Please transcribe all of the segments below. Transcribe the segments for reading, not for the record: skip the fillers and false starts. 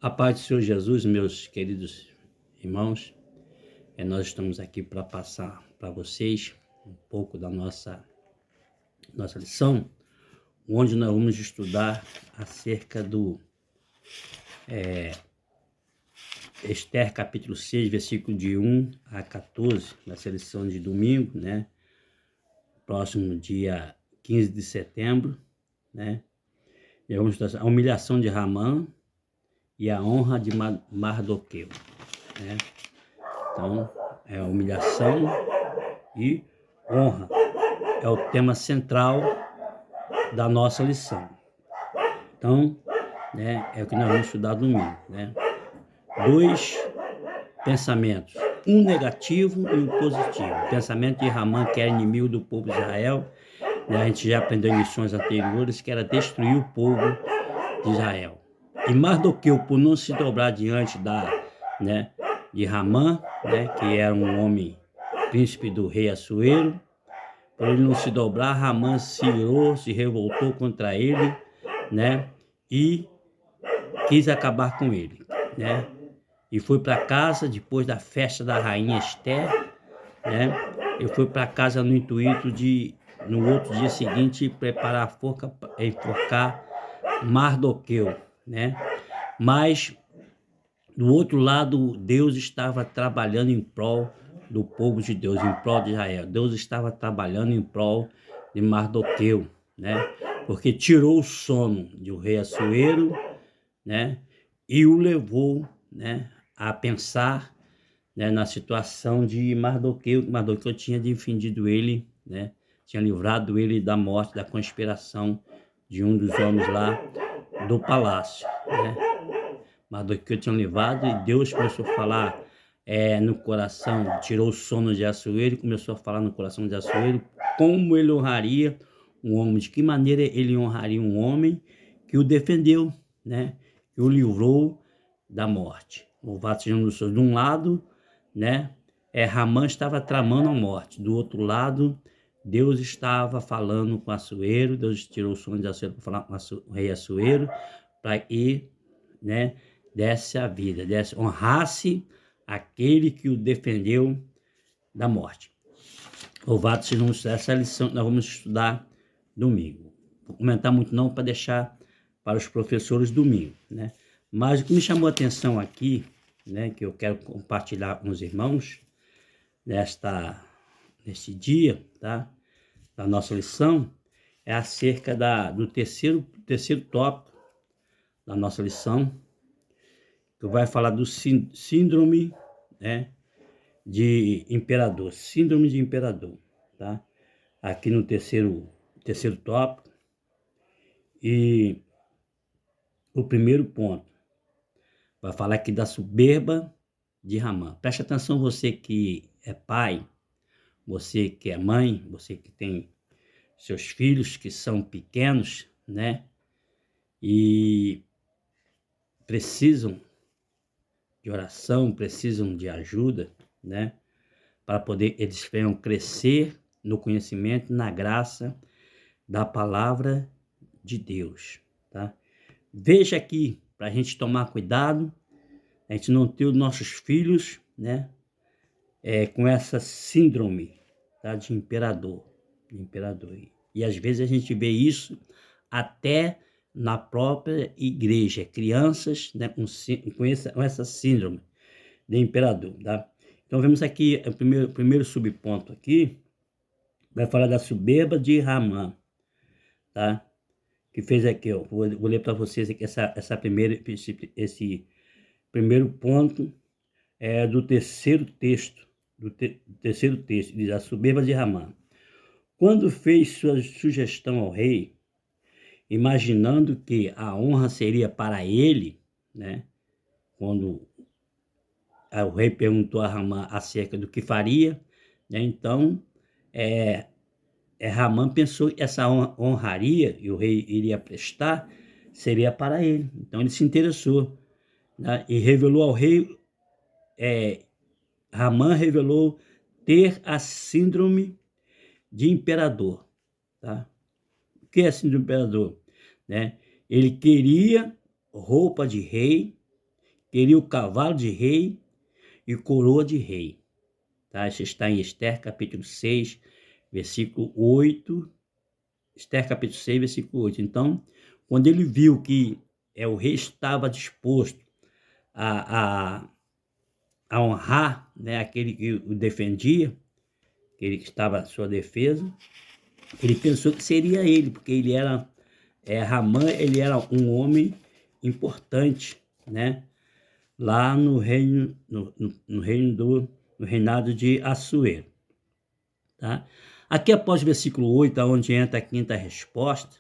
A paz do Senhor Jesus, meus queridos irmãos, nós estamos aqui para passar para vocês um pouco da nossa lição, onde nós vamos estudar acerca do Ester capítulo 6, versículo de 1 a 14, nessa lição de domingo, né? Próximo dia 15 de setembro, né? E vamos estudar a humilhação de Ramã e a honra de Mardoqueu, né? Então, é humilhação e honra. É o tema central da nossa lição. Então, né, é o que nós vamos estudar domingo, né? Dois pensamentos, um negativo e um positivo. O pensamento de Ramã, que era inimigo do povo de Israel, né? A gente já aprendeu em lições anteriores que era destruir o povo de Israel. E Mardoqueu, por não se dobrar diante de Ramã, né, que era um homem príncipe do rei Assuero, por ele não se dobrar, Ramã se irou, se revoltou contra ele, né, e quis acabar com ele, né, e foi para casa depois da festa da rainha Ester, né, ele foi para casa no intuito de, no outro dia seguinte, preparar a forca para enforcar Mardoqueu, né, mas do outro lado, Deus estava trabalhando em prol do povo de Deus, em prol de Israel. Deus estava trabalhando em prol de Mardoqueu, né? Porque tirou o sono do rei Assuero, né? E o levou, né, a pensar, né, na situação de Mardoqueu. Mardoqueu tinha defendido ele, né? Tinha livrado ele da morte, da conspiração de um dos homens lá do palácio, né? Mardoqueu tinha levado, e Deus começou a falar no coração, tirou o sono de Assuero e começou a falar no coração de Assuero como ele honraria um homem, de que maneira ele honraria um homem que o defendeu, né, que o livrou da morte. Louvado seja o nome do Senhor. De um lado, né, Ramã estava tramando a morte, do outro lado, Deus estava falando com Assuero, Deus tirou o sono de Assuero para falar com o rei Assuero, para ir, né, desse a vida, honrasse aquele que o defendeu da morte. Louvado seja o nome do Senhor. Essa lição nós vamos estudar domingo. Vou comentar muito não para deixar para os professores domingo, né? Mas o que me chamou a atenção aqui, né, que eu quero compartilhar com os irmãos neste dia, tá, da nossa lição, é acerca do terceiro tópico da nossa lição, que vai falar do síndrome, né, de imperador, síndrome de imperador, tá? Aqui no terceiro tópico. E o primeiro ponto vai falar aqui da soberba de Ramã. Preste atenção, você que é pai, você que é mãe, você que tem seus filhos que são pequenos, né, e precisam de oração, precisam de ajuda, né, para poder eles venham crescer no conhecimento, na graça da palavra de Deus, tá? Veja aqui, para a gente tomar cuidado, a gente não ter os nossos filhos, né, com essa síndrome, tá, de imperador. E às vezes a gente vê isso até na própria igreja, crianças, né, com essa síndrome de imperador, tá? Então vemos aqui o primeiro subponto aqui, vai falar da soberba de Ramã, tá? Que fez aqui, ó, vou ler para vocês aqui esse primeiro ponto do terceiro texto, diz a soberba de Ramã. Quando fez sua sugestão ao rei, imaginando que a honra seria para ele, né? Quando o rei perguntou a Ramã acerca do que faria, né? Então, Ramã pensou que essa honraria e o rei iria prestar seria para ele. Então, ele se interessou, né? E revelou ao rei, Ramã revelou ter a síndrome de imperador, tá? O que é síndrome de imperador? Né? Ele queria roupa de rei queria o cavalo de rei e coroa de rei. Tá? Isso está em Esther capítulo 6, versículo 8. Esther capítulo 6, versículo 8. Então, quando ele viu que o rei estava disposto a honrar, né, aquele que o defendia, aquele que estava à sua defesa, ele pensou que seria ele, porque ele era, Ramã, ele era um homem importante, né, lá no reino, no reinado de Assuero, tá? Aqui após o versículo 8, onde entra a quinta resposta,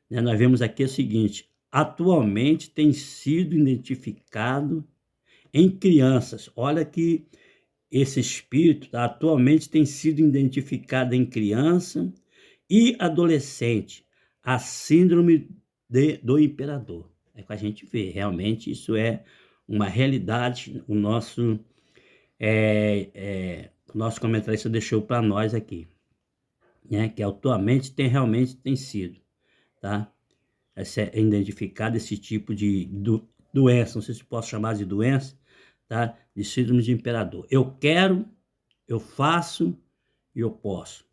né, nós vemos aqui o seguinte: atualmente tem sido identificado em crianças. Olha que esse espírito atualmente tem sido identificado em criança e adolescente, a síndrome do imperador. É que a gente vê, realmente isso é uma realidade. O nosso comentarista deixou para nós aqui, né? Que atualmente realmente tem sido, tá? É identificado esse tipo de doença, não sei se posso chamar de doença, tá? De síndrome de imperador. Eu quero, eu faço e eu posso,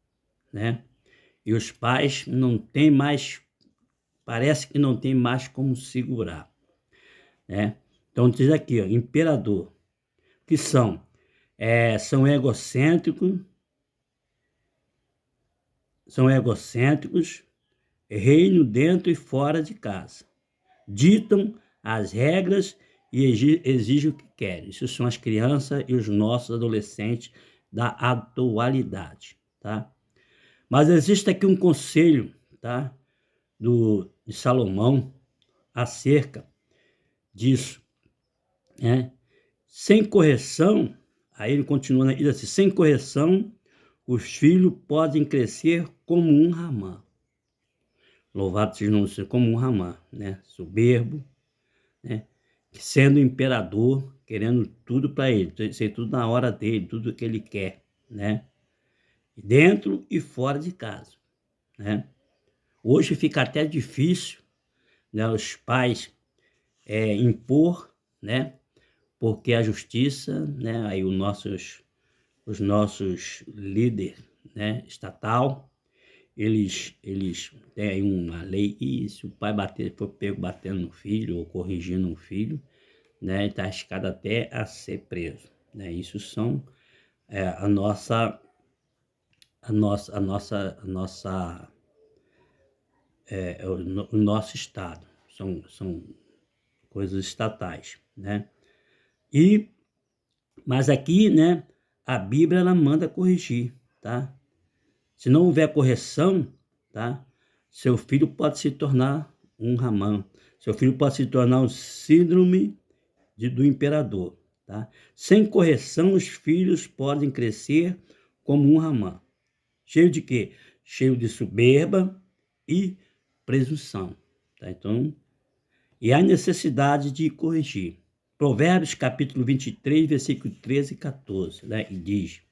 né? E os pais não têm mais, parece que não tem mais como segurar, né? Então diz aqui, ó, imperador, que são egocêntricos, reino dentro e fora de casa, ditam as regras e exigem o que querem. Isso são as crianças e os nossos adolescentes da atualidade, tá? Mas existe aqui um conselho, tá? De Salomão acerca disso, né? Sem correção, aí ele continua, diz assim, sem correção, os filhos podem crescer como um Ramã. Louvado seja o nome do Senhor, como um Ramã, né? Soberbo, né? Sendo imperador, querendo tudo para ele, ser tudo na hora dele, tudo que ele quer, né? Dentro e fora de casa, né? Hoje fica até difícil, né, os pais impor, né? Porque a justiça, né? Aí os nossos líderes, né? Estatal, eles têm uma lei, e se o pai for pego batendo no filho ou corrigindo um filho, né, está arriscado até a ser preso, né? Isso são o nosso estado, são coisas estatais, né? Mas aqui, né, a Bíblia ela manda corrigir, tá? Se não houver correção, tá? Seu filho pode se tornar um Ramã, seu filho pode se tornar um síndrome do imperador, tá? Sem correção, os filhos podem crescer como um Ramã. Cheio de quê? Cheio de soberba e presunção, tá? Então, e há necessidade de corrigir. Provérbios capítulo 23, versículo 13 e 14, né? E diz,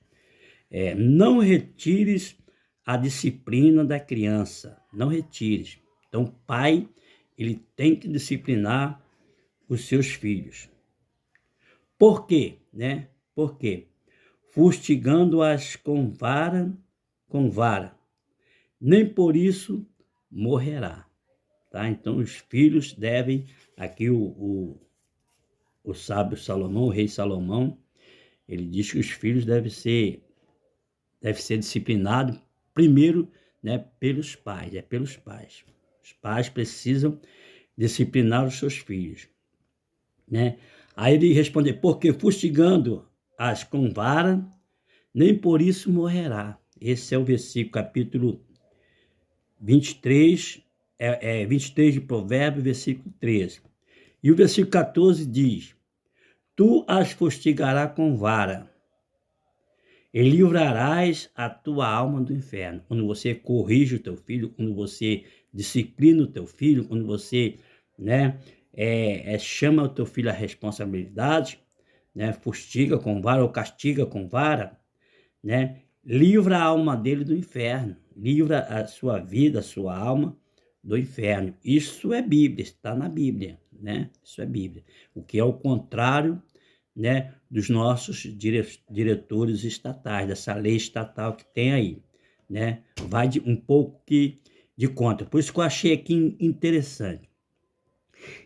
não retires a disciplina da criança, não retires. Então, o pai, ele tem que disciplinar os seus filhos. Por quê? Né? Por quê? Fustigando-as com vara, nem por isso morrerá. Tá? Então, os filhos devem, aqui o sábio Salomão, o rei Salomão, ele diz que os filhos devem ser disciplinados primeiro, né, pelos pais, pelos pais. Os pais precisam disciplinar os seus filhos, né? Aí ele responde, porque fustigando-as com vara, nem por isso morrerá. Esse é o versículo, capítulo 23, 23 de Provérbios, versículo 13. E o versículo 14 diz, tu as fustigarás com vara, e livrarás a tua alma do inferno. Quando você corrige o teu filho, quando você disciplina o teu filho, quando você, né, chama o teu filho à responsabilidade, né, fustiga com vara ou castiga com vara, né, livra a alma dele do inferno, livra a sua vida, a sua alma do inferno. Isso é Bíblia, está na Bíblia, né? Isso é Bíblia. O que é o contrário, né, dos nossos diretores estatais, dessa lei estatal que tem aí, né? Vai um pouco de contra. Por isso que eu achei aqui interessante.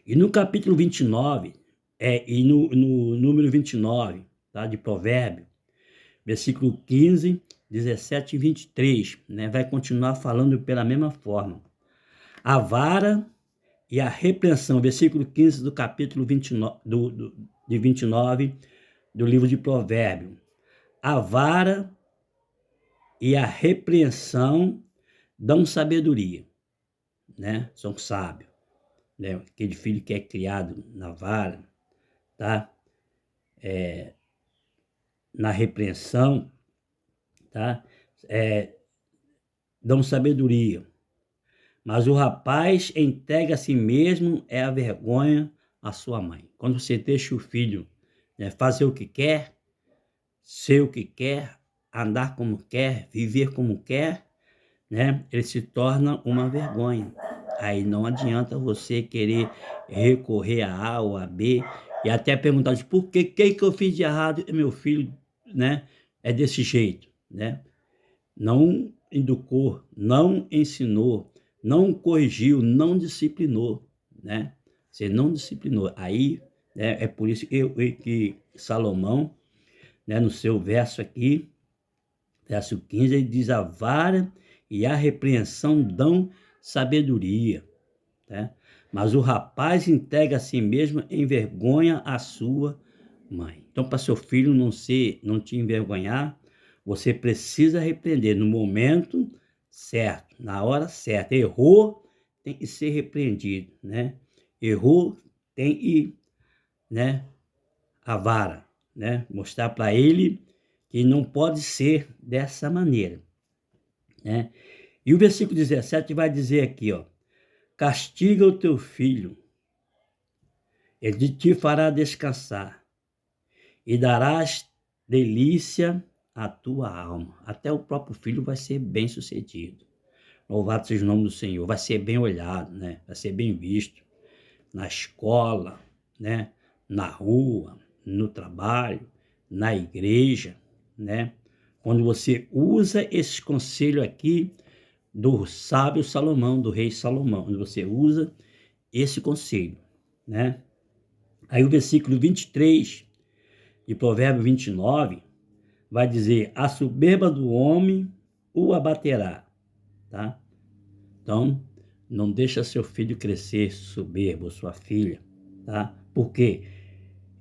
E no capítulo 29, e no número 29, tá, de Provérbio, versículo 15, 17 e 23, né, vai continuar falando pela mesma forma. A vara e a repreensão, versículo 15 do capítulo 29, de 29 do livro de Provérbio. A vara e a repreensão dão sabedoria, né? São sábios, né? Aquele filho que é criado na vara, tá? Na repreensão, tá? Dão sabedoria. Mas o rapaz entrega a si mesmo é a vergonha à sua mãe. Quando você deixa o filho, né, fazer o que quer, ser o que quer, andar como quer, viver como quer, né, ele se torna uma vergonha. Aí não adianta você querer recorrer a A ou a B e até perguntar por que eu fiz de errado e meu filho, né, é desse jeito, né? Não educou, não ensinou, não corrigiu, não disciplinou, né? Você não disciplinou. Aí, né, é por isso que Salomão, né, no seu verso aqui, verso 15, ele diz: a vara e a repreensão dão sabedoria, né? Mas o rapaz entrega a si mesmo em vergonha a sua mãe. Então, para seu filho não te envergonhar, você precisa repreender no momento certo, na hora certa. Errou, tem que ser repreendido, né? Errou, tem que, né, a vara, né? Mostrar para ele que não pode ser dessa maneira, né? E o versículo 17 vai dizer aqui, ó: castiga o teu filho, ele te fará descansar e darás delícia à tua alma. Até o próprio filho vai ser bem sucedido. Louvado seja o nome do Senhor. Vai ser bem olhado, né? Vai ser bem visto na escola, né? Na rua, no trabalho, na igreja, né? Quando você usa esse conselho aqui do sábio Salomão, do rei Salomão, quando você usa esse conselho, né? Aí o versículo 23 de Provérbio 29 vai dizer: a soberba do homem o abaterá, tá? Então, não deixa seu filho crescer soberbo, sua filha, tá? Porque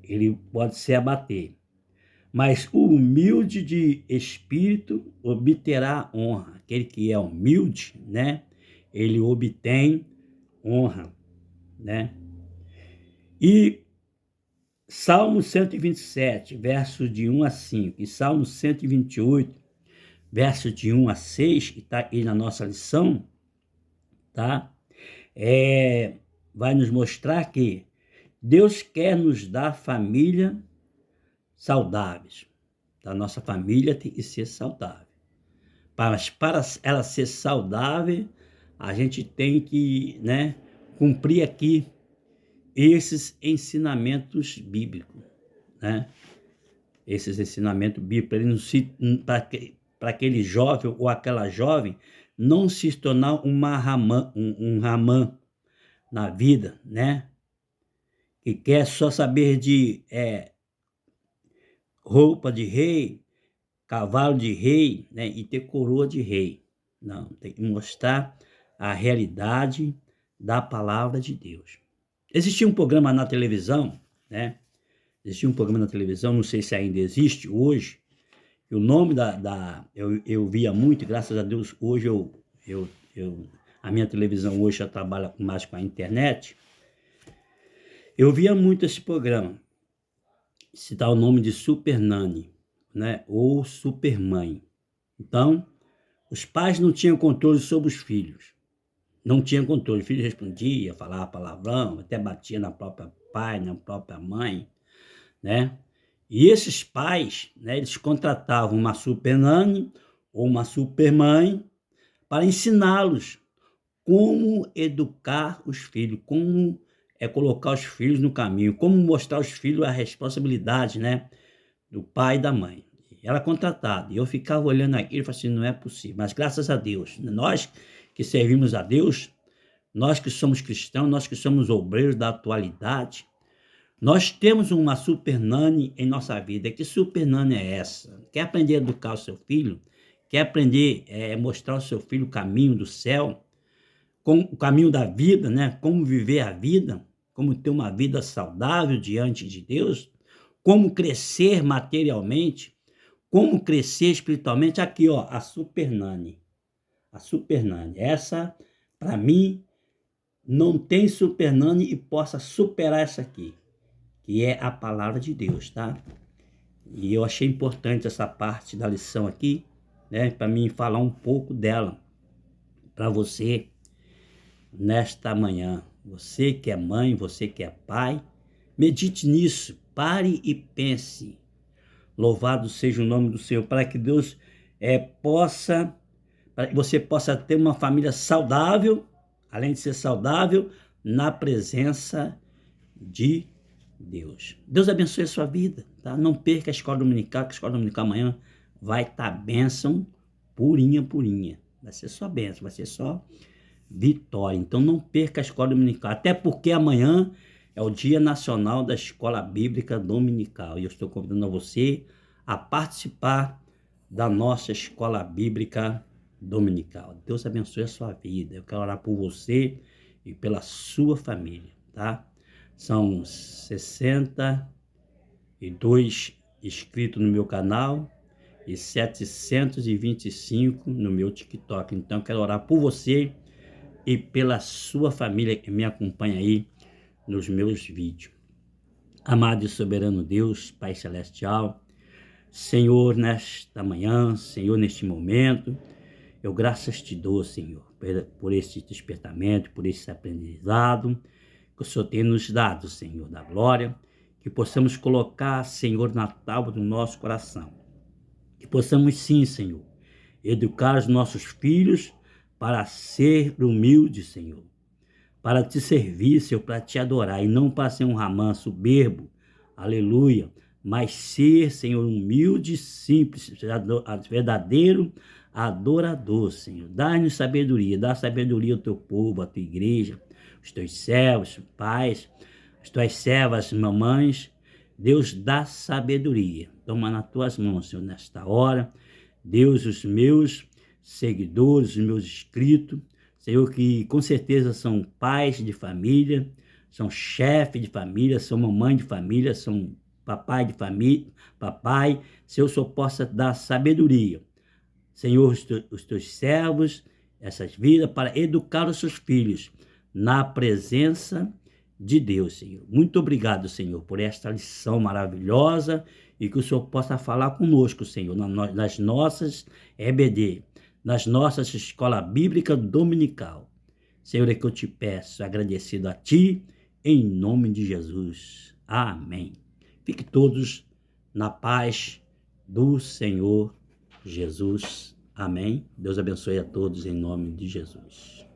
ele pode se abater. Mas o humilde de espírito obterá honra. Aquele que é humilde, né? Ele obtém honra, né? E Salmo 127, versos de 1 a 5, e Salmo 128, versos de 1 a 6, que está aí na nossa lição, tá? Vai nos mostrar que Deus quer nos dar família saudáveis. A nossa família tem que ser saudável. Mas para ela ser saudável, a gente tem que, né, cumprir aqui esses ensinamentos bíblicos, né? Esses ensinamentos bíblicos, para aquele jovem ou aquela jovem não se tornar um ramã na vida, né? Que quer só saber de roupa de rei, cavalo de rei, né? E ter coroa de rei. Não, tem que mostrar a realidade da palavra de Deus. Existia um programa na televisão, né? Existia um programa na televisão, não sei se ainda existe hoje. O nome eu via muito, graças a Deus, hoje a minha televisão hoje já trabalha mais com a internet. Eu via muito esse programa. Se dá o nome de Super Nani, né? Ou Supermãe. Então, os pais não tinham controle sobre os filhos. Não tinham controle. O filho respondia, falava palavrão, até batia na própria pai, na própria mãe, né? E esses pais, né, eles contratavam uma super nani ou uma supermãe para ensiná-los como educar os filhos, como colocar os filhos no caminho, como mostrar aos filhos a responsabilidade, né, do pai e da mãe. Ela contratada, e eu ficava olhando aquilo e falava assim, não é possível, mas graças a Deus, nós que servimos a Deus, nós que somos cristãos, nós que somos obreiros da atualidade, nós temos uma super nani em nossa vida. Que super nani é essa? Quer aprender a educar o seu filho? Quer aprender a mostrar ao seu filho o caminho do céu? O caminho da vida, né? Como viver a vida? Como ter uma vida saudável diante de Deus? Como crescer materialmente? Como crescer espiritualmente? Aqui, ó, a super nani. A super nani. Essa, para mim, não tem super nani e possa superar essa aqui, que é a palavra de Deus, tá? E eu achei importante essa parte da lição aqui, né, para mim falar um pouco dela para você nesta manhã. Você que é mãe, você que é pai, medite nisso, pare e pense. Louvado seja o nome do Senhor, para que Deus para que você possa ter uma família saudável, além de ser saudável, na presença de Deus. Deus abençoe a sua vida, tá? Não perca a escola dominical, que a escola dominical amanhã vai estar bênção purinha, purinha. Vai ser só bênção, vai ser só vitória. Então não perca a escola dominical, até porque amanhã é o Dia Nacional da Escola Bíblica Dominical. E eu estou convidando a você a participar da nossa escola bíblica dominical. Deus abençoe a sua vida. Eu quero orar por você e pela sua família, tá? São 62 inscritos no meu canal e 725 no meu TikTok. Então, quero orar por você e pela sua família que me acompanha aí nos meus vídeos. Amado e soberano Deus, Pai Celestial, Senhor, nesta manhã, Senhor, neste momento, eu graças te dou, Senhor, por esse despertamento, por esse aprendizado que o Senhor tem nos dado, Senhor, da glória, que possamos colocar, Senhor, na tábua do nosso coração. Que possamos sim, Senhor, educar os nossos filhos para ser humilde, Senhor, para te servir, Senhor, para te adorar, e não para ser um ramã soberbo, aleluia, mas ser, Senhor, humilde, simples, verdadeiro adorador, Senhor. Dá-nos sabedoria, dá sabedoria ao teu povo, à tua igreja, os teus servos, pais, as tuas servas, mamães. Deus dá sabedoria. Toma nas tuas mãos, Senhor, nesta hora. Deus, os meus seguidores, os meus inscritos, Senhor, que com certeza são pais de família, são chefes de família, são mamãe de família, são papai de família, papai, Senhor, só possa dar sabedoria. Senhor, os teus servos, essas vidas, para educar os seus filhos na presença de Deus, Senhor. Muito obrigado, Senhor, por esta lição maravilhosa e que o Senhor possa falar conosco, Senhor, nas nossas EBD, nas nossas escola bíblica dominical. Senhor, é que eu te peço, agradecido a Ti, em nome de Jesus. Amém. Fique todos na paz do Senhor Jesus. Amém. Deus abençoe a todos em nome de Jesus.